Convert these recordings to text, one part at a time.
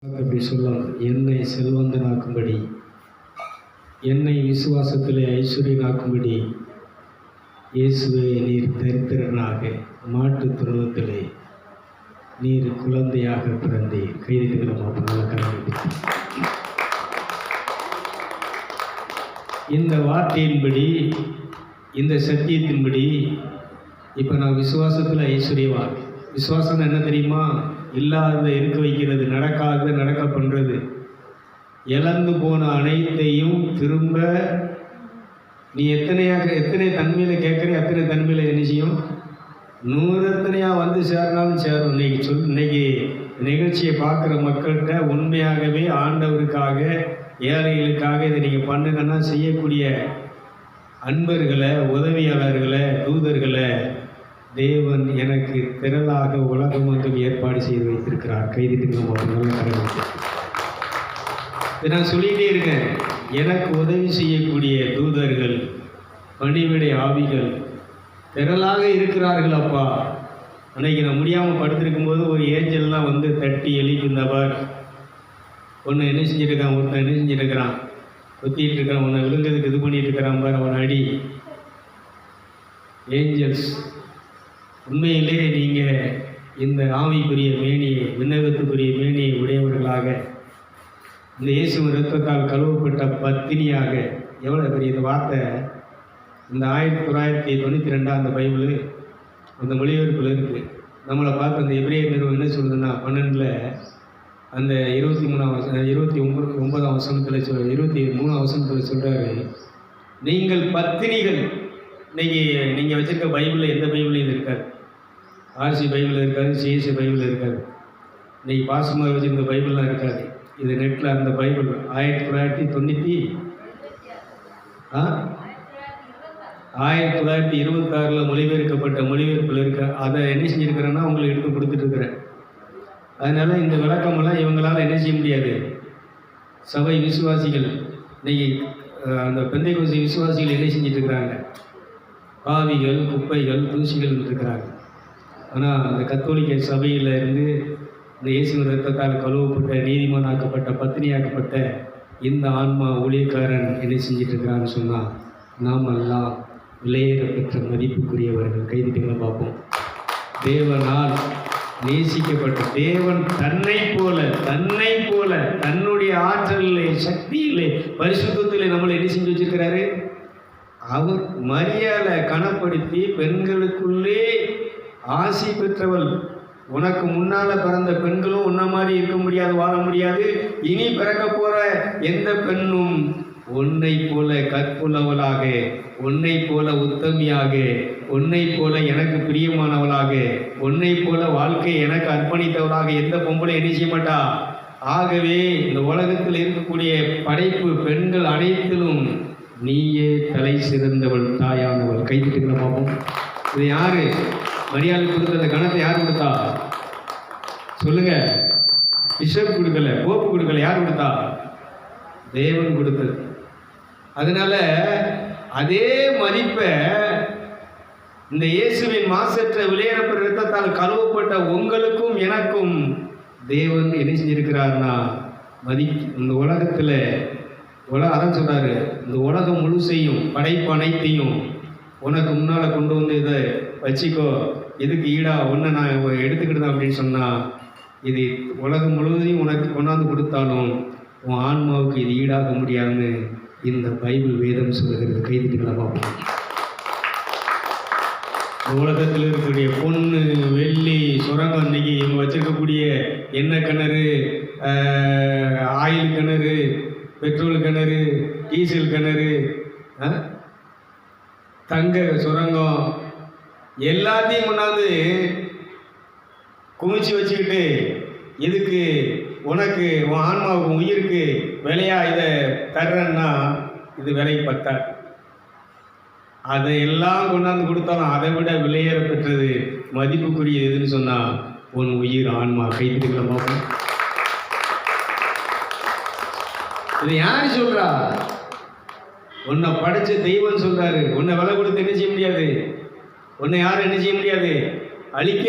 அப்படி சொல்லலாம். என்னை செல்வந்தனாக்கும்படி, என்னை விசுவாசத்திலே ஐஸ்வர்யனாக்கும்படி, இயேசுவே நீர் தரித்திரனாக மாட்டுத் தொழுவத்திலே நீர் குழந்தையாக பிறந்தீர். கைதிகளமா நல்ல கரங்களை. இந்த வார்த்தையின்படி, இந்த சத்தியத்தின்படி இப்போ நான் விசுவாசத்தில் ஐஸ்வர்யவான். விசுவாசம் என்ன தெரியுமா? இல்லாததை இருக்க வைக்கிறது, நடக்காததை நடக்க பண்ணுறது, இழந்து போன அனைத்தையும் திரும்ப நீ எத்தனை தன்மையில் கேட்குறிய அத்தனை தன்மையில் என்ன செய்யும்? 100 எத்தனையாக வந்து சேரனாலும் சேரும். இன்னைக்கு நிகழ்ச்சியை பார்க்குற மக்கள்கிட்ட உண்மையாகவே ஆண்டவருக்காக, ஏழைகளுக்காக இதை நீங்கள் பண்ணுங்கன்னா செய்யக்கூடிய அன்பர்களை, உதவியாளர்களை, தூதர்களை தேவன் எனக்கு திரளாக உலகமெங்கும் ஏற்பாடு செய்து வைத்திருக்கிறார். கைதிட்டுங்க நல்ல கடவுள். இதை நான் சொல்லிகிட்டே இருக்கேன். எனக்கு உதவி செய்யக்கூடிய தூதர்கள், பணிவிடை ஆவிகள் திரளாக இருக்கிறார்கள் அப்பா. அன்னைக்கு நான் முடியாமல் படுத்திருக்கும் போது ஒரு ஏஞ்சல்லாம் வந்து தட்டி எழுப்பியிருந்தவர் ஒன்று என்ன செஞ்சுருக்கான், ஒருத்தன் என்ன செஞ்சுருக்கிறான், ஒத்திட்டு இருக்கிறான், உன்னை விழுந்ததுக்கு இது பண்ணிட்டு இருக்கிறான் பார், அவன் அடி. ஏஞ்சல்ஸ், உண்மையிலே நீங்கள் இந்த ஆவிக்குரிய மேனியை, விண்ணகத்துக்குரிய மேனியை உடையவர்களாக, இந்த இயேசுவின் இரத்தத்தால் கழுவப்பட்ட பத்தினியாக, எவ்வளோ பெரிய இந்த வார்த்தை இந்த 1992 அந்த பைபிள் அந்த மொழிபெயர்ப்பில் இருக்குது. நம்மளை பார்த்து அந்த எபிரேயர் நிறுவனம் என்ன சொல்லுதுன்னா 12 அந்த 29ஆம் வசனத்தில் 23ஆம் வசனத்தில் சொல்கிறாரு, நீங்கள் பத்தினிகள். இன்னைக்கு நீங்கள் வச்சுருக்க பைபிளில் எந்த பைபிளையும் இருக்காது. ஆர்சி பைபிள் இருக்காது, சிஎஸ்சி பைபிள் இருக்காது. இன்றைக்கி பாசமாக வச்சுருந்த பைபிள்லாம் இருக்காது. இது நெட்டில் அந்த பைபிள் 1926 மொழிபெயர்க்கப்பட்ட மொழிபெயர்ப்பில் இருக்க. அதை என்ன செஞ்சுருக்கிறேன்னா உங்களுக்கு எடுத்து கொடுத்துட்ருக்குறேன். அதனால் இந்த விளக்கமெல்லாம் இவங்களால் என்ன செய்ய முடியாது. சபை விசுவாசிகள் இன்றைக்கி அந்த பெந்தைக்கோஸ்து விசுவாசிகள் என்ன செஞ்சிட்ருக்கிறாங்க? பாவிகள், குப்பைகள், தூசிகள் இருக்கிறாங்க. ஆனால் அந்த கத்தோலிக்க சபையில் இருந்து இந்த இயேசுவின் இரத்தத்தால் கழுவப்பட்ட, நீதிமானாக்கப்பட்ட, பத்தினியாக்கப்பட்ட இந்த ஆன்மா ஊழியக்காரன் என்ன செஞ்சிட்ருக்கிறான்னு சொன்னால், நாம் எல்லாம் விலையேற பெற்ற மதிப்புக்குரியவர்கள். கைதிட்டுங்களை பார்ப்போம். தேவனால் நேசிக்கப்பட்ட தேவன் தன்னை போல தன்னுடைய ஆற்றலிலே, சக்தியிலே, பரிசுத்தத்திலே நம்மளை என்ன செஞ்சு வச்சிருக்கிறாரு? அவர் மரியாதை கனப்படுத்தி, பெண்களுக்குள்ளே ஆசி பெற்றவள், உனக்கு முன்னால் பிறந்த பெண்களும் உன்ன மாதிரி இருக்க முடியாது, வாழ முடியாது, இனி பிறக்க போகிற எந்த பெண்ணும் உன்னை போல கற்புள்ளவளாக, உன்னை போல உத்தமியாக, உன்னை போல எனக்கு பிரியமானவளாக, உன்னை போல வாழ்க்கை எனக்கு அர்ப்பணித்தவளாக எந்த பொம்பளை என்ன செய்ய மாட்டா. ஆகவே இந்த உலகத்தில் இருக்கக்கூடிய படைப்பு பெண்கள் அனைத்திலும் நீயே தலை சிறந்தவள், தாயானவள். கைதிட்டுங்களை பார்ப்போம். இது யாரு மரியாதை கொடுத்த அந்த கணத்தை யார் கொடுத்தா? சொல்லுங்க. பிஷப் கொடுக்கல, போப்பு கொடுக்கல, யார் கொடுத்தா? தேவன் கொடுத்தது. அதனால அதே மதிப்பை இந்த இயேசுவின் மாசற்ற விலையேறப்பட்ட இரத்தத்தால் கழுவப்பட்ட உங்களுக்கும் எனக்கும் தேவன் என்ன செஞ்சிருக்கிறார்னா இந்த உலகத்தில் அதான் சொல்றாரு, இந்த உலகம் முழுசையும், படைப்பு அனைத்தையும் உனக்கு முன்னால் கொண்டு வந்து இதை வச்சுக்கோ, இதுக்கு ஈடா ஒன்று நான் எடுத்துக்கிட்டேன் அப்படின்னு சொன்னால், இது உலகம் முழுவதையும் உனக்கு கொண்டாந்து கொடுத்தாலும் உன் ஆன்மாவுக்கு இது ஈடாக முடியாதுன்னு இந்த பைபிள் வேதம் சொல்லுகிறது. கைதிட்டுகளை பார்ப்போம். உலகத்தில் இருக்கக்கூடிய பொண்ணு, வெள்ளி, சுரங்கம், இன்னைக்கு இவங்க வச்சிருக்கக்கூடிய எண்ணெய் கிணறு, ஆயில் கிணறு, பெட்ரோல் கிணறு, டீசல் கிணறு, தங்க சுரங்கம் எல்லாத்தையும் கொண்டாந்து குமிச்சு வச்சுக்கிட்டு, இதுக்கு உனக்கு உன் ஆன்மாவுக்கு உயிருக்கு விலையா இதை தர்றேன்னா இது விலை பத்தாது. அதையெல்லாம் கொண்டாந்து கொடுத்தாலும் அதை விட விலையேற பெற்றது, மதிப்புக்குரிய எதுன்னு சொன்னால் உன் உயிர், ஆன்மா. கைதிட்டுகளை பார்ப்போம். இதை யார் சொல்றா? உன்னை படைச்ச தெய்வம் சொல்றாரு. உன்னை விலை கொடுத்து என்ன செய்ய முடியாது, உன்னை யாரும் என்ன செய்ய முடியாது, அழிக்க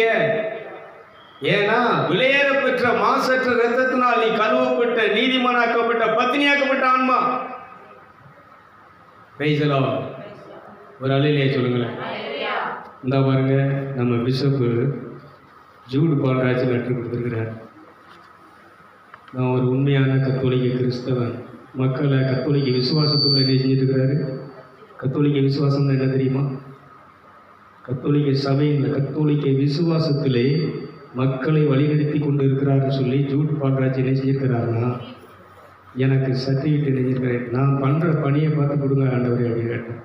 ஏன்னா விலையேற பெற்ற மாசற்ற இரத்தத்தினால் நீ கழுவப்பட்ட, நீதிமானாக்கப்பட்ட, பத்தினியாக்கப்பட்ட ஆன்மா. Praise the Lord. ஒரு அல்லேலூயா சொல்லுங்களேன். இந்த பாருங்க, நம்ம பிஷப்பு ஜூட் பால்ராஜ் லெட்டர் கொடுத்துருக்கிறார். நான் ஒரு உண்மையான கத்தோலிக்க கிறிஸ்தவன், மக்களை கத்தோலிக்க விசுவாசத்துக்குள்ள என்ன செஞ்சுட்டு இருக்கிறாரு? கத்தோலிக்க விசுவாசம்னு என்ன தெரியுமா? கத்தோலிக்க சபையில் கத்தோலிக்க விசுவாசத்திலே மக்களை வழிநடத்தி கொண்டு இருக்கிறாருன்னு சொல்லி ஜூட் பால்ராஜ் என்ன செஞ்சிருக்கிறாருன்னா, எனக்கு சர்டிஃபிகேட் எழுதியிருக்கிறேன், நான் பண்ணுற பணியை பார்த்து கொடுங்க ஆண்டவரே அப்படின்னு கேட்டேன்.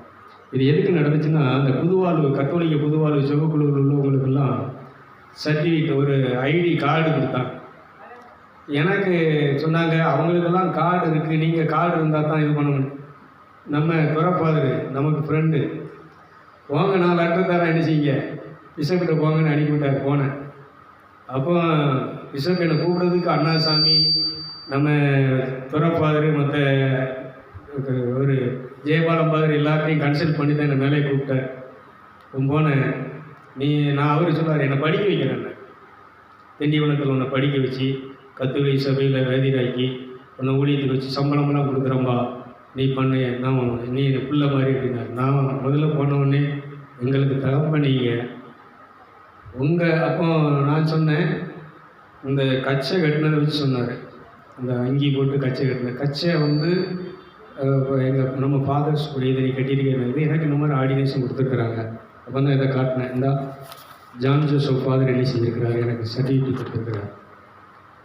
இது எதுக்கு நடந்துச்சுன்னா, அந்த புதுவாழ்வு கத்தோலிக்க புதுவாழ்வு சிவக்குழுவில் உள்ளவங்களுக்கெல்லாம் சர்டிஃபிகேட், ஒரு ஐடி கார்டு கொடுத்தாங்க. எனக்கு சொன்னாங்க, அவங்களுக்கெல்லாம் கார்டு இருக்குது, நீங்கள் கார்டு இருந்தால் தான் இது பண்ணணும். நம்ம துறப்பாதரு நமக்கு ஃப்ரெண்டு, போங்க நான் லெட்டர் தரேன், என்ன செய்யுங்க பிஷப்கிட்ட போங்கன்னு அனுப்பிவிட்டார். போனேன். அப்போ பிஷப் என்னை கூப்பிட்றதுக்கு அண்ணாசாமி, நம்ம துறப்பாதரு, மற்ற ஒரு ஜெயபாலம் பாதர் எல்லாத்தையும் கன்சல்ட் பண்ணி தான் என்னை மேலே கூப்பிட்டார். போனேன். நான் அவர் சொன்னார், என்னை படிக்க வைக்கிறேன், திண்டிவனத்தில் உன்னை படிக்க வச்சு கத்தோலிக்க சபையில் வேதிராக்கி உன்னை ஊழியத்துக்கு வச்சு சம்பளமெல்லாம் கொடுக்குறம்பா, நீ பண்ணு, நான் நீ பிள்ளை மாதிரி அப்படின்னார். நான் முதல்ல போனவுடனே எங்களுக்கு தகப்பனீங்க உங்கள். அப்போ நான் சொன்னேன், இந்த கச்சை கட்டினதை வச்சு சொன்னார். அந்த அங்கி போட்டு கச்சை கட்டினேன். கச்சை வந்து எங்கள் நம்ம ஃபாதர்ஸ் கூட இதை நீ கட்டியிருக்கிறது, எனக்கு இந்த மாதிரி ஆர்டினேஷன் கொடுத்துருக்குறாங்க. அப்போ தான் இதை காட்டினேன். இந்த ஜான் ஜோசப் ஃபாதர் என்ன செஞ்சுருக்கிறாரு, எனக்கு சர்டிஃபிகேட் கொடுத்துருக்குறாரு,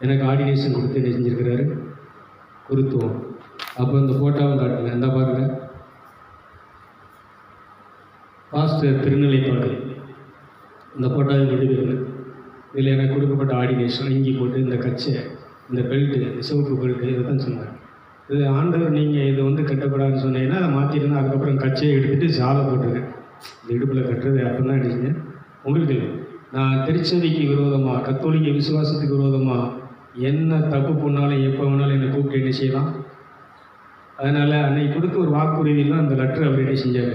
எனக்கு ஆர்டினேஷன் கொடுத்து என்ன செஞ்சுருக்கிறாரு, குருத்துவம். அப்போ இந்த ஃபோட்டோவும் காட்டினேன். இந்த பாருங்க, பாஸ்டர் திருநிலைப்பாடு, இந்த ஃபோட்டோவை கொடுக்குறேன். இதில் எனக்கு கொடுக்கப்பட்ட ஆர்டினேஷன், இங்கி போட்டு இந்த கச்சை, இந்த பெல்ட்டு, இந்த சிவப்பு பெல்ட்டு, இதை தான் சொன்னார். இது ஆண்டவர் நீங்கள் இது வந்து கட்டக்கூடாதுன்னு சொன்னீங்கன்னா அதை மாற்றிருந்தேன். அதுக்கப்புறம் கச்சையை எடுத்துகிட்டு சாலை போட்டிருக்கேன். இந்த இடுப்பில் கட்டுறது அப்போ தான் அடிச்சுங்க. உங்களுக்கு நான் திருச்சபைக்கு விரோதமாக, கத்தோலிக்க விசுவாசத்துக்கு விரோதமாக என்ன தப்பு பண்ணாலும் எப்போ வேணாலும் என்னை கூப்பிட்டு என்ன செய்யலாம். அதனால் அன்னைக்கு கொடுத்த ஒரு வாக்குறுதியெல்லாம் அந்த லெட்டர் அவர் என்ன செஞ்சார்,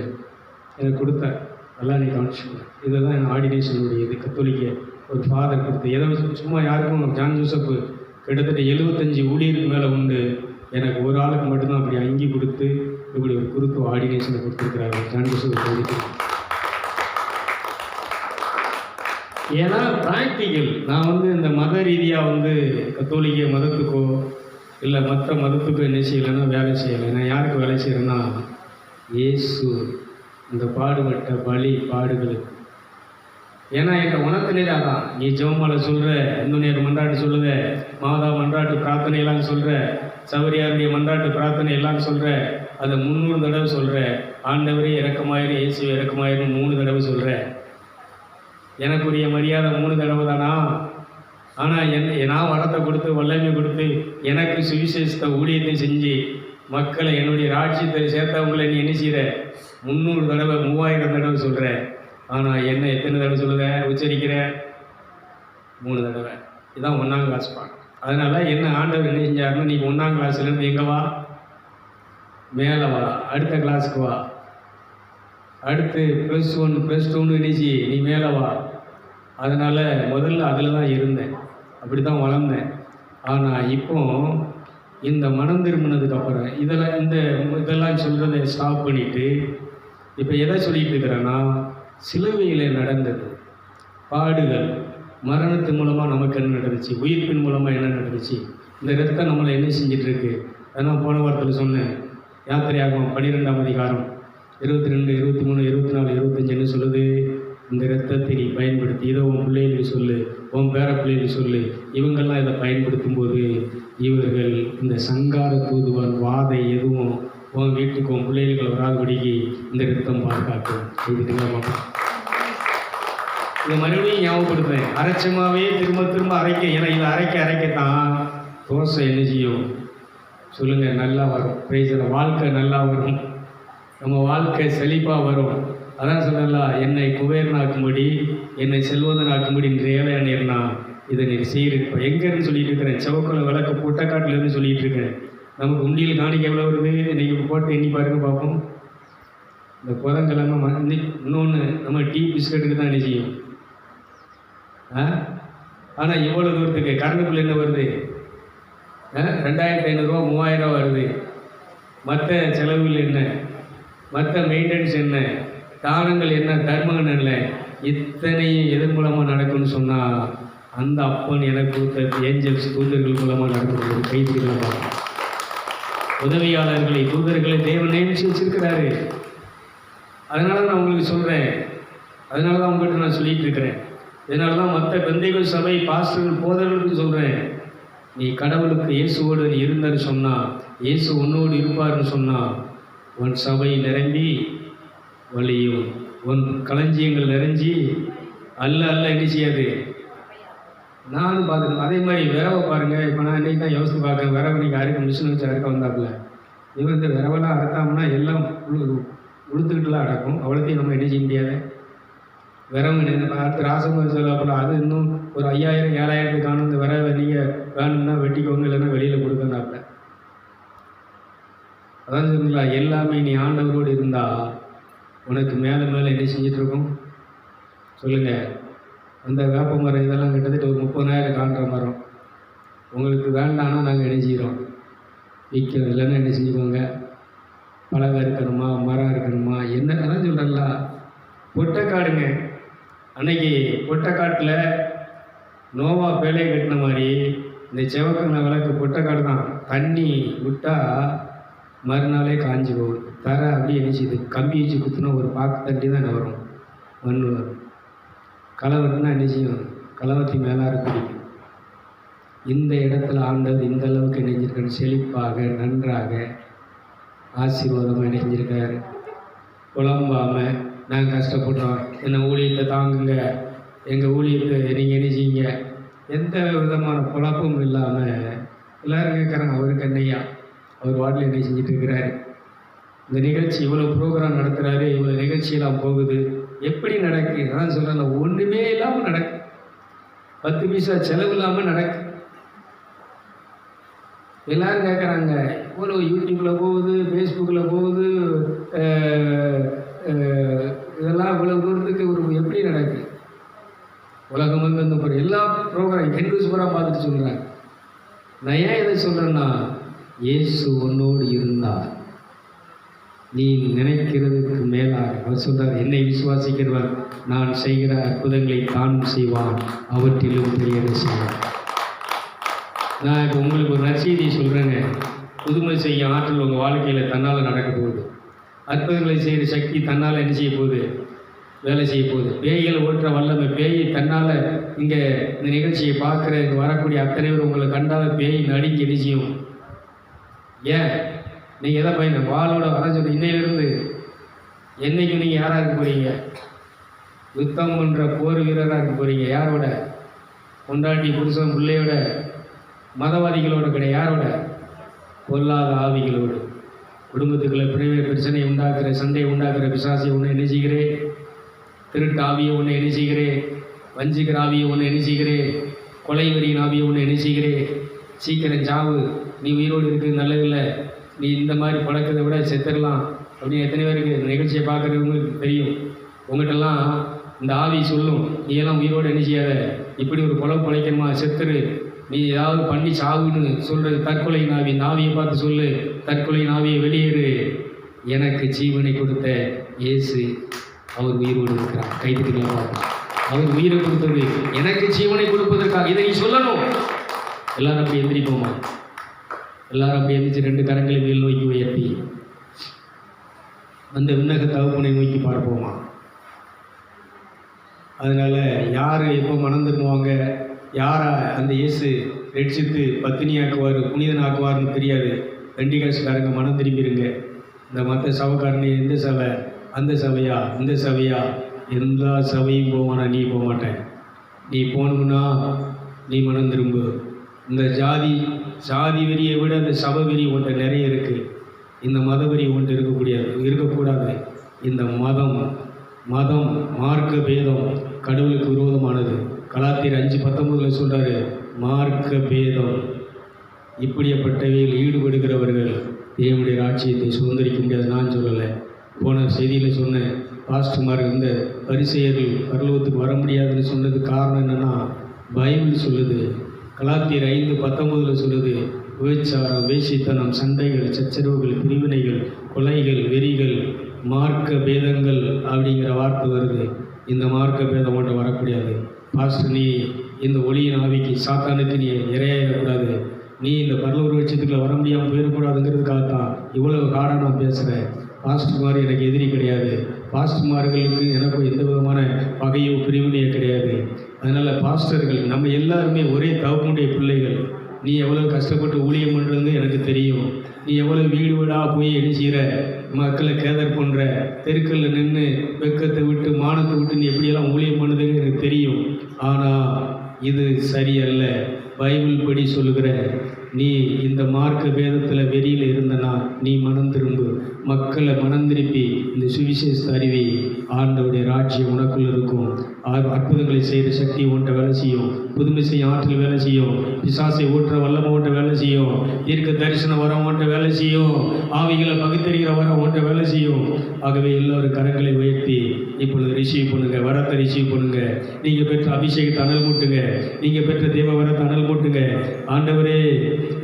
எனக்கு கொடுத்தார். நல்லா நீ கவனிச்சுக்கோங்க. இதுதான் என் ஆர்டினேஷனுடைய இது. கத்தோலிக்க ஒரு ஃபாதர் கொடுத்து எதை சும்மா யாருக்கும். ஜான் ஜோசப் கிட்டத்தட்ட 75 ஊழியருக்கு மேலே உண்டு. எனக்கு ஒரு ஆளுக்கு மட்டும்தான் அப்படி அங்கி கொடுத்து இப்படி ஒரு குருத்துவ ஆர்டினேஷனை கொடுத்துருக்குறாரு ஜான் ஜோசப் கொடுத்து. ஏன்னா ப்ராக்டிக்கல். நான் வந்து இந்த மத ரீதியாக வந்து கத்தோலிக்க மதத்துக்கோ இல்லை மற்ற மதத்துக்கோ என்ன செய்யலைன்னா வேலை செய்யலை. நான் யாருக்கு வேலை செய்கிறேன்னா, இயேசு இந்த பாடுபட்ட பலி பாடுகளுக்கு. ஏன்னா என்கிட்ட உணர்த்தினதே அதான். நீ ஜெபமாலை சொல்கிற, இந்துநேர் மன்றாட்டு சொல்லுத, மாதா மன்றாட்டு பிரார்த்தனை எல்லாம் சொல்கிற, சவரியாருடைய மன்றாட்டு பிரார்த்தனை எல்லாம் சொல்கிற, அதை 300 தடவை சொல்கிற, ஆண்டவரே இறக்கமாயிரும், இயேசு இறக்கமாயிரும் 3 தடவை சொல்கிற. எனக்குரிய மரியாதை 3 தடவை தானா? ஆனால் நான் வரத்தை கொடுத்து வல்லமை கொடுத்து எனக்கு சுவிசேஷத்தை ஊழியத்தை செஞ்சு மக்களை என்னுடைய ராஜ்யத்தில் சேர்த்தவங்களை நீ என்ன செய்கிற? 300 தடவை 3000 தடவை சொல்கிற. ஆனால் என்ன எத்தனை தடவை சொல்லுத உச்சரிக்கிற? 3 தடவை. இதுதான் 1ஆம் கிளாஸ் பாடம். அதனால் என்ன ஆண்டவர் என்ன செஞ்சாருன்னா, நீ 1ஆம் கிளாஸ்லேருந்து எங்கே வா, மேலே வா, அடுத்த கிளாஸுக்கு வா, அடுத்து +1 +2 நினைச்சி நீ மேலே வா. அதனால் முதல்ல அதில் தான் இருந்தேன், அப்படி தான் வளர்ந்தேன். ஆனால் இப்போ இந்த மனம் திரும்பினதுக்கப்புறம் இதெல்லாம் சொல்கிறத ஸ்டாப் பண்ணிவிட்டு இப்போ எதை சொல்லிகிட்டு இருக்கிறேன்னா, சிலுவையில் நடந்தது பாடுகள், மரணத்து மூலமாக நமக்கு என்ன நடந்துச்சு, உயிர்ப்பின் மூலமாக என்ன நடந்துச்சு, இந்த ரத்தம் நம்மளை என்ன செஞ்சிட்ருக்கு. அதான் போன வாரத்தில் சொன்னேன். யாத்திரையாகும் 12ஆம் அதிகாரம் 22, 23, 24, 25 சொல்லுது. இந்த ரத்தத்தை நீ பயன்படுத்தி இதை உன் பிள்ளைகளுக்கு சொல்லு, உன் பேர பிள்ளைகளுக்கு சொல்லு. இவங்கெல்லாம் இதை பயன்படுத்தும் போது இவர்கள் இந்த சங்கார தூதுவன் வாதை எதுவும் உன் வீட்டுக்கு உன் பிள்ளைகளுக்கு வராதபடிக்கு இந்த ரத்தம் பாதுகாக்கும். இதுதான் இதை மறுபடியும் ஞாபகப்படுத்துவேன். அரைச்சமாகவே திரும்ப திரும்ப அரைக்க. ஏன்னா இதை அரைக்கத்தான் தோசை என்ன செய்யும் சொல்லுங்கள், நல்லா வரும். பிரைஸில் வாழ்க்கை நல்லா வரும், நம்ம வாழ்க்கை செழிப்பாக வரும். அதான் சொல்லலாம், என்னை குபேரனாக்கும்படி என்னை செல்வதனாக்கும்படி ரேவையானேர்னா இதை நீ செய்யிருப்ப. எங்கேருந்து சொல்லிட்டு இருக்கிறேன்? செவக்குள்ள விளக்கு புட்டக்காட்டிலேருந்து சொல்லிகிட்டு இருக்கேன். நமக்கு உண்டியில் காணிக்க எவ்வளோ வருது இன்றைக்கி போட்டு எண்ணி பாருங்க பார்ப்போம். இந்த புதன்கிழமை இன்னொன்று நம்ம டீ பிஸ்கட்டுக்கு தான் என்ன செய்யும். ஆனால் இவ்வளோ தூரத்துக்கு கரண்ட் பில் என்ன வருது? 2500 ரூபா 3000 வருது. மற்ற செலவுகள் என்ன, மற்ற மெயின்டெனன்ஸ் என்ன, தானங்கள் என்ன, தர்மங்கள் என்ன, இத்தனையும் எதன் மூலமாக நடக்கும்னு சொன்னால் அந்த அப்பன் எனக்கு கொடுத்த ஏஞ்சல்ஸ் தூதர்கள் மூலமாக நடக்கிறது. கைதிகளாக உதவியாளர்களை தூதர்களை தேவன் நியமிச்சு வச்சிருக்கிறாரு. அதனால நான் உங்களுக்கு சொல்கிறேன், அதனால தான் உங்கள்கிட்ட நான் சொல்லிட்டு இருக்கிறேன். இதனால தான் மற்ற பெந்தைகள் சபை பாஸ்டர்கள் போதர்களுக்கு சொல்கிறேன், நீ கடவுளுக்கு இயேசுவோடு நீ இருந்தன்னு சொன்னால், இயேசு உன்னோடு இருப்பார்னு சொன்னால், உன் சபை நிரம்பி வழியும், உன் களஞ்சியங்கள் நிறைஞ்சி அல்ல என்ன செய்யாது. நானும் பார்த்துக்கணும். அதே மாதிரி விரவை பாருங்கள். இப்போ நான் இன்றைக்கி தான் யோசித்து பார்க்குறேன். விரவை நீங்கள் அறுக்க மிஷின் வச்சு அறுக்க வந்தாப்புல இவன் இந்த விரவெல்லாம் அறுத்தாம்னா எல்லாம் உளுத்துக்கிட்டுலாம் அடக்கும். அவ்வளோத்தையும் நம்ம என்ன செய்ய முடியாது. விரவு அடுத்து ராசம சொல்லப்போல அது இன்னும் ஒரு 5000 7000 இந்த விரவை நீங்கள் வேணும்னா வெட்டிக்கோங்க, இல்லைன்னா வெளியில் கொடுக்கண்டாப்புல. அதான் சொல்லுங்களா, எல்லாமே நீ ஆண்டவரோடு இருந்தால் உனக்கு மேலே மேலே என்ன செஞ்சிட்ருக்கோம் சொல்லுங்கள். அந்த வேப்ப மரம் இதெல்லாம் கிட்டத்தட்ட ஒரு 30,000 காண்ற மரம். உங்களுக்கு வேண்டாம்னா நாங்கள் என்ன செய்கிறோம், விற்கிறோம். இல்லைன்னா என்ன செஞ்சுக்கோங்க, பழகம் இருக்கணுமா, மரம் இருக்கணுமா, என்ன அதான் சொல்கிறல்ல. பொட்டைக்காடுங்க, அன்னைக்கு பொட்டைக்காட்டில் நோவா பேழையை கட்டின மாதிரி இந்த செவக்கண்ண விளக்கு பொட்டைக்காடு தான். தண்ணி விட்டால் மறுநாளே காஞ்சி போகுது. தர அப்படியே என்ன செய்யுது, கம்பி வச்சு குத்துனா ஒரு பாக்கு தண்ணி தான் வரும், மண் வரும். கலவரம்னா என்ன செய்யும், கலவரத்தி மேலாக பிடிக்கும். இந்த இடத்துல ஆண்டவர் இந்த அளவுக்கு இணைஞ்சிருக்காரு, செழிப்பாக நன்றாக ஆசீர்வாதமாக இணைஞ்சிருக்காரு. புலம்பாமல் நாங்கள் கஷ்டப்படுறோம், என்ன ஊழியத்தை தாங்குங்க, எங்கள் ஊழியத்தை நீங்கள் என்ன செய்யுங்க, எந்த விதமான குழப்பமும் இல்லாமல் எல்லோரும் கேட்குறாங்க அவருக்கு என்னையா, அவர் வாட்டில் என்ன செஞ்சுட்டு இருக்கிறாரு. இந்த நிகழ்ச்சி இவ்வளோ ப்ரோக்ராம் நடத்துகிறாரு, இவ்வளோ நிகழ்ச்சியெல்லாம் போகுது, எப்படி நடக்கு. நான் சொல்கிறேன், ஒன்றுமே இல்லாமல் நடக்கு, 10 பைசா செலவு இல்லாமல் நடக்கு. எல்லோரும் கேட்குறாங்க, இவ்வளோ யூடியூப்பில் போகுது, ஃபேஸ்புக்கில் போகுது, இதெல்லாம் இவ்வளோ தூரத்துக்கு ஒரு எப்படி நடக்கு. உலகம் வந்து ஒரு எல்லா ப்ரோக்ராம் ஹிந்துஸ் பூரா பார்த்துட்டு சொல்கிறாங்க. நான் ஏன் இதை சொல்கிறேன்னா, இயேசு உன்னோடு இருந்தார், நீ நினைக்கிறதுக்கு மேலாக அவர் சொல்கிறார், என்னை விசுவாசிக்கிறவர் நான் செய்கிற அற்புதங்களை தான் செய்வான், அவற்றிலும் பெரியதை செய்வான். நான் இப்போ உங்களுக்கு ஒரு நற்செய்தியை சொல்கிறேங்க. புதுமை செய்ய ஆற்றல் உங்கள் வாழ்க்கையில் தன்னால் நடக்க போகுது. அற்புதங்களை செய்கிற சக்தி தன்னால் என்ன செய்ய போகுது, வேலை செய்ய போகுது. பேய்களை ஓட்டுற வல்லமை, பேய் தன்னால் இங்கே இந்த நிகழ்ச்சியை பார்க்குற இங்கே வரக்கூடிய அத்தனை பேர் உங்களை கண்டால் பேய் நடிக்க என்ன செய்யும். ஏன் நீங்கள் எதை பயண வாளோட வர சொல்லி இன்னையிலிருந்து என்றைக்கும் நீங்கள் யாராக இருக்க போகிறீங்க, யுத்தம் பண்ணுற போர் வீரராக இருக்க போகிறீங்க. யாரோட, கொண்டாட்டி புருஷன் பிள்ளையோட, மதவாதிகளோட கிடையாது, யாரோட, பொல்லாத ஆவிகளோடு. குடும்பத்துக்குள்ள பிரச்சனை உண்டாக்குற, சண்டையை உண்டாக்குற பிசாசியை ஒன்று என்ன செய்கிறேன், திருட்டு ஆவியை ஒன்று என்ன செய்கிறேன், வஞ்சிக்கிற ஆவியை ஒன்று என்ன செய்கிறேன், கொலை வரியின் ஆவியை ஒன்று என்ன செய்கிறேன். சீக்கிரம் சாவு, நீ உயிரோடு இருக்குது நல்லதில்லை, நீ இந்த மாதிரி பழக்கத்தை விட செத்துடலாம் அப்படின்னு எத்தனை பேருக்கு இந்த நிகழ்ச்சியை பார்க்குறவங்களுக்கு தெரியும். உங்கள்கிட்டலாம் இந்த ஆவி சொல்லும், நீ எல்லாம் உயிரோடு என்ன செய்யாத, இப்படி ஒரு பழைக்கணுமா, செத்துரு, நீ ஏதாவது பண்ணி சாவுன்னு சொல்கிறது தற்கொலை நாவி. நாவியை பார்த்து சொல்லு, தற்கொலை நாவியை வெளியேறு, எனக்கு ஜீவனை கொடுத்த இயேசு அவர் உயிரோடு இருக்கிறார். கைதுக்கலாம், அவர் உயிரை கொடுத்தது எனக்கு ஜீவனை கொடுப்பதற்காக. இதை நீ சொல்லணும். எல்லாரும் அப்படி எந்திரிப்போமா, எல்லாரும் அப்படி எந்திரிச்சு 2 கரங்களை மேல் நோக்கி உயர்த்தி அந்த விண்ணக தகப்பனை நோக்கி பார்ப்போமா. அதனால் யார் எப்போ மனம் திரும்புவாங்க, யாரை அந்த இயேசு ரட்சித்து பத்தினியாக்குவார், புனிதனாக்குவார்னு தெரியாது. பெண்டிகாஸ்காரங்க மனம் திரும்பிடுங்க. இந்த மற்ற சபைக்காரனே, எந்த சபை, அந்த சபையா, இந்த சபையா, எல்லா சபையும் போவானா, நீ போக மாட்டேன். நீ போகணும்னா நீ மனம் திரும்பு. இந்த ஜாதி வெறியை விட இந்த சபை வெறி ஒன்று நிறைய இருக்குது. இந்த மத வெறி ஒன்று இருக்கக்கூடாது. இந்த மதம் மார்க்க பேதம் கடவுளுக்கு விரோதமானது. கலாத்தியர் 5:19 சொல்கிறாரு, மார்க்க பேதம் இப்படிப்பட்டவையில் ஈடுபடுகிறவர்கள் தேவனுடைய ராஜ்யத்தை சுதந்திரிக்க முடியாது. நான் சொல்லலை, போன செய்தியில் சொன்னேன். பாஸ்டர்மார் இந்த பரிசேயர்கள் பரலோகத்துக்கு வர முடியாதுன்னு சொன்னதுக்கு காரணம் என்னென்னா, பைபிள் சொல்லுது. கலாத்தியர் 5:19 சொல்லுது, விபச்சாரம், வேசித்தனம், சண்டைகள், சச்சரவுகள், பிரிவினைகள், கொலைகள், வெறிகள், மார்க்க பேதங்கள் அப்படிங்கிற வார்த்தை வருது. இந்த மார்க்க பேதம் மட்டும் வரக்கூடாது. பாஸ்டர், நீ இந்த ஒளியின் ஆவிக்கு சாத்தானுக்கு நீ இரையாயிடக்கூடாது, நீ இந்த பரலோக வெளிச்சத்துக்குள்ள வர முடியாமல் போயிடக்கூடாதுங்கிறதுக்காகத்தான் இவ்வளவு காடாக நான் பேசுகிறேன். பாஸ்டர்மார் எனக்கு எதிரி கிடையாது. பாஸ்டர்மார்களுக்கு எனக்கும் எந்த விதமான பகையோ பிரிவினையோ கிடையாது. அதனால் பாஸ்டர்கள் நம்ம எல்லாருமே ஒரே தகப்பனுடைய பிள்ளைகள். நீ எவ்வளோ கஷ்டப்பட்டு ஊழியம் பண்ணுறது எனக்கு தெரியும். நீ எவ்வளோ வீடு வீடாக போய் என்ன செய்கிற, மக்களை கேதர் பண்ணுற, தெருக்களில் நின்று வெக்கத்தை விட்டு மானத்தை விட்டு நீ எப்படியெல்லாம் ஊழியம் பண்ணுதுன்னு எனக்கு தெரியும். ஆனால் இது சரியல்ல. பைபிள் படி சொல்லுகிற நீ இந்த மார்க்க வேதத்தில் வெறியில் இருந்தனா நீ மனம் திரும்பு, மக்களை மனம் திருப்பி இந்த சுவிசேஷ அறிவி, ஆண்டவருடைய ராஜ்யம் உனக்குள் இருக்கும். அற்புதங்களை செய்கிற சக்தி உன்ட்ட வேலை செய்யும், புதுமை செய்ய ஆற்றல் வேலை செய்யும், பிசாசை ஊற்ற வல்லமை உன்ட்ட வேலை செய்யும், தீர்க்க தரிசன வரம் உன்ட்ட வேலை செய்யும், ஆவிகளை பகுத்தறிகிற வரம் உன்ட்ட வேலை செய்யும். ஆகவே எல்லோரும் கரங்களை உயர்த்தி இப்பொழுது ரிசீவ் பண்ணுங்க, வரத்தை ரிசீவ் பண்ணுங்க. நீங்கள் பெற்ற அபிஷேகத்தை அனல் மூட்டுங்க, நீங்கள் பெற்ற தேவ வரத்தை அனல் மூட்டுங்க. ஆண்டவரே,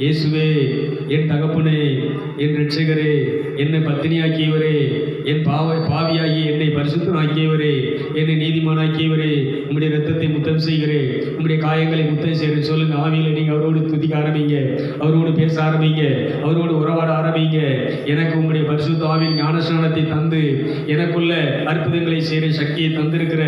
இயேசுவே, என் தகப்பனே, என் ரட்சகரே, என்னை பத்தினியாக்கியவரே, என் பாவியாகி என்னை பரிசுத்தமாக்கியவரே, என்னை நீதிமானாக்கியவரே, உம்முடைய ரத்தத்தை முத்தம் செய்கிறேன், உம்முடைய காயங்களை முத்தம் செய்கிறேன் சொல்லுங்க. ஆவியில் நீங்கள் அவரோடு துதிக்க ஆரம்பிங்க, அவரோடு பேச ஆரம்பிங்க, அவரோடு உறவாட ஆரம்பிங்க. எனக்கு உம்முடைய பரிசுத்த ஆவியின் ஞானஸ்நானத்தை தந்து எனக்குள்ள அற்புதங்களை செய்கிற சக்தியை தந்திருக்கிற,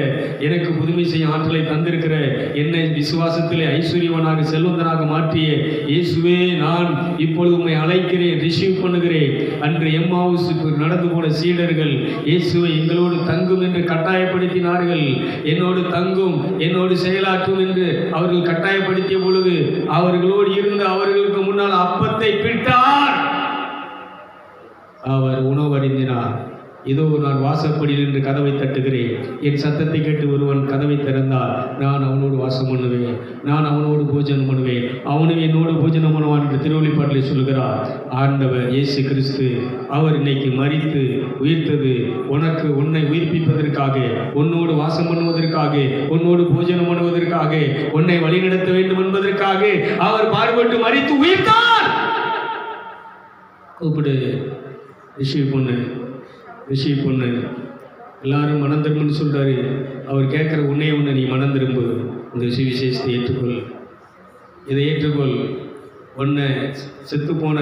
எனக்கு புதுமை செய்ய ஆற்றலை தந்திருக்கிற, என்னை விசுவாசத்திலே ஐஸ்வர்யவனாக செல்வந்தனாக மாற்றிய இயேசுவே, நான் இப்பொழுது உம்மை அழைக்கிறேன், ரிசீவ் பண்ணுகிறேன். அன்று எம்மாவுசுக்கு நடந்து போன சீடர்கள் இயேசுவை எங்களோடு தங்கும் என்று கட்டாயப்படுத்தினார்கள். என்னோடு தங்கும், என்னோடு செயலாற்றும் என்று அவர்கள் கட்டாயப்படுத்திய பொழுது அவர்களோடு இருந்து அவர்களுக்கு முன்னால் அப்பத்தை பிட்டார். அவர் உணவருந்தினார். இதோ நான் வாசப்படியில் நின்று கதவை தட்டுகிறேன், என் சத்தத்தை கேட்டு ஒருவன் கதவை திறந்தால் நான் அவனோடு வாசம் பண்ணுவேன், நான் அவனோடு போஜனம் பண்ணுவேன், அவனும் என்னோடு போஜனம் பண்ணுவான் என்று திருவள்ளிப்பாட்டில் சொல்கிறார் ஆண்டவர் இயேசு கிறிஸ்து. அவர் இன்னைக்கு மரித்து உயிர்த்தது உன்னை உயிர்ப்பிப்பதற்காக, உன்னோடு வாசம் பண்ணுவதற்காக, உன்னோடு போஜனம் பண்ணுவதற்காக, உன்னை வழிநடத்த வேண்டும் என்பதற்காக அவர் பாடுபட்டு மரித்து உயிர்த்தார். கூப்பிடு, ரிசீவ் பண்ணு. எல்லாரும் மனம் திரும்புன்னு சொல்கிறாரு. அவர் கேட்குற உன்னையே ஒன்று, நீ மனம் திரும்பு, இந்த சுவிசேஷத்தை ஏற்றுக்கொள், இதை ஏற்றுக்கொள். ஒன்றை செத்துப்போன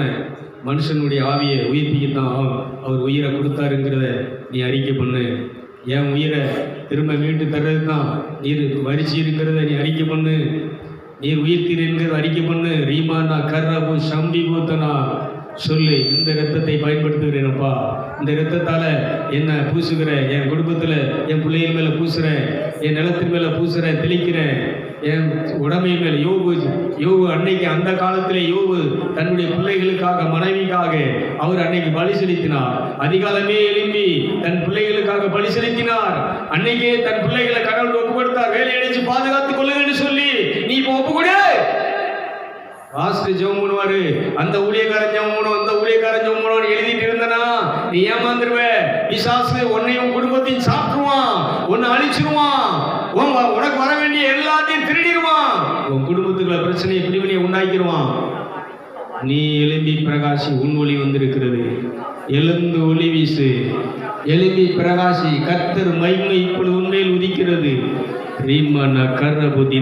மனுஷனுடைய ஆவியை உயிர்ப்பிக்கத்தான் அவர் உயிரை கொடுத்தாருங்கிறத நீ அறிக்கை பண்ணு. என் உயிரை திரும்ப மீட்டு தர்றது தான் நீர் வரிச்சிருங்கிறத நீ அறிக்கை பண்ணு. நீர் உயிர்த்தீருங்கிறத அறிக்கை பண்ணு. ரீமானா கர்ரபு சம்பி பூத்தனா சொல்லு. இந்த இரத்தத்தை பயன்படுத்துகிறேனப்பா, இந்த இரத்தத்தால் என்ன பூசுகிறேன், என் குடும்பத்தில் என் பிள்ளைகள் மேலே பூசுகிறேன், என் நிலத்தின் மேலே பூசுகிறேன், தெளிக்கிறேன், என் உடமை மேலே. யோபு அன்னைக்கு, அந்த காலத்திலே யோபு தன்னுடைய பிள்ளைகளுக்காக, மனைவிக்காக அவர் அன்னைக்கு பலி செலுத்தினார். அதிகாலமே எழும்பி தன் பிள்ளைகளுக்காக பலி செலுத்தினார். அன்னைக்கே தன் பிள்ளைகளை கடவுள் ஒப்பு கொடுத்தார். வேலை அடிச்சு பாதுகாத்துக் கொள்ளுங்கன்னு சொல்லி நீ இப்போ ஒப்பு கொடு. பாஸ்டர் ஜெபம் பண்ணுவாரு, அந்த ஊழியக்காரன் ஜெபம் பண்ணுவோம், அந்த ஊழியக்காரன் ஜெபம் பண்ணுவான்னு எழுதிட்டு இருந்தனா நீ ஏமாந்துருவ. பிசாசு உன்னையும் குடும்பத்தையும் சாப்பிடுவான், உன்னை அழிச்சிருவான், உனக்கு வர வேண்டிய எல்லாத்தையும் திருடிடுவான், உன் குடும்பத்துக்குள்ள பிரச்சனையை பிரிவினையை உண்டாக்கிடுவான். நீ எழும்பி பிரகாசி, உன் ஒளி வந்திருக்கிறது. எழுந்து ஒளி வீசு, எழும்பி பிரகாசி. கர்த்தர் மகிமை இப்பொழுது உண்மையில் உதிக்கிறது. ரீமன கர்ரபுதி.